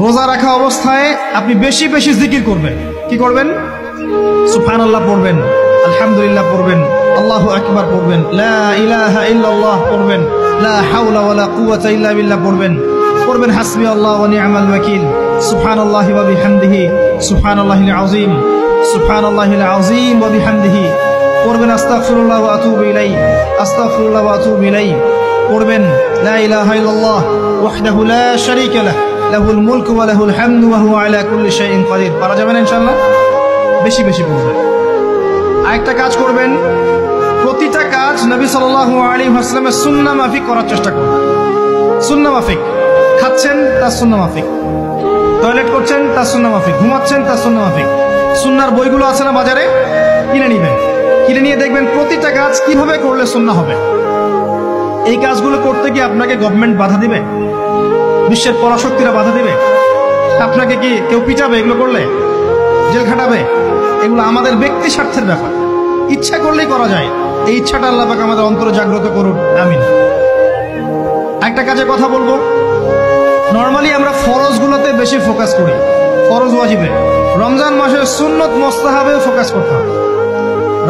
রোজা রাখা অবস্থায় আপনি বেশি বেশি জিকির করবেন। কি করবেন? সুবহানাল্লাহ পড়বেন, আলহামদুলিল্লাহ পড়বেন, আল্লাহু আকবার পড়বেন, লা ইলাহা ইল্লাল্লাহ পড়বেন, লা হাওলা ওয়ালা কুওয়াতা ইল্লা বিল্লাহ পড়বেন, পড়বেন হাসবি আল্লাহ ওয়া নি'মাল ওয়াকিল, সুবহানাল্লাহি ওয়া বিহামদিহি, সুবহানাল্লাহিল আযীম, সুবহানাল্লাহিল আযীম ওয়া বিহামদিহি, পড়বেন আস্তাগফিরুল্লাহ ওয়া আতুবু ইলাইহি, আস্তাগফিরুল্লাহ ওয়া আতুবু ইলাইহি, পড়বেন লা ইলাহা ইল্লাল্লাহ ওয়াহদাহু লা শারীকা লাহু লাহুল মুলকু ওয়া লাহুল হামদু ওয়া হুয়া আলা কুল্লি শাইইন কাদির। পারা যাবে না ইনশাআল্লাহ? বেশি বেশি পড়বেন। আরেকটা কাজ করবেন, প্রতিটা কাজ নবী সাল্লাল্লাহু আলাইহি ওয়াসাল্লামের সুন্নাহ মাফিক করার চেষ্টা করবেন। সুন্নাহ মাফিক, খাচ্ছেন তার সুন্নাহ মাফিক, টয়লেট করছেন তার সুন্নাহ মাফিক, ঘুমাচ্ছেন তার সুন্নাহ মাফিক। সুন্নাহর বইগুলো আছে না বাজারে, কিনে নেবেন, কিনে নিয়ে দেখবেন প্রতিটা কাজ কিভাবে করলে সুন্নাহ হবে। এই কাজগুলো করতে গিয়ে আপনাকে গভর্নমেন্ট বাধা দিবে, বিশ্বের পরাশক্তিরা বাধা দিবে, আপনাকে কি কেউ পিটাবে এগুলো করলে, জেল খাটাবে? এগুলো আমাদের ব্যক্তি স্বার্থের ব্যাপার, ইচ্ছা করলেই করা যায়। এই ইচ্ছাটা আল্লাহ পাক আমাদের অন্তরে জাগ্রত করুন, আমিন। একটা কাজের কথা বলবো, নর্মালি আমরা ফরজগুলোতে বেশি ফোকাস করি, ফরজ ওয়াজিবে। রমজান মাসে সুন্নত মুস্তাহাবে ফোকাস করতে হবে।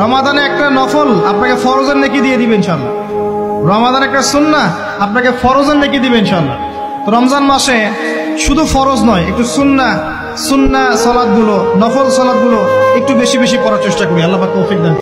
রমাদানে একটা নফল আপনাকে ফরজের নেকি দিয়ে দিবে ইনশাআল্লাহ, রমাদান একটা সুন্নাহ আপনাকে ফরজের নেকি দিবে ইনশাআল্লাহ। তো রমজান মাসে শুধু ফরজ নয়, একটু সুন্নাহ সালাতগুলো, নফল সালাতগুলো একটু বেশি বেশি করার চেষ্টা করি। আল্লাহ পাক তৌফিক দেন।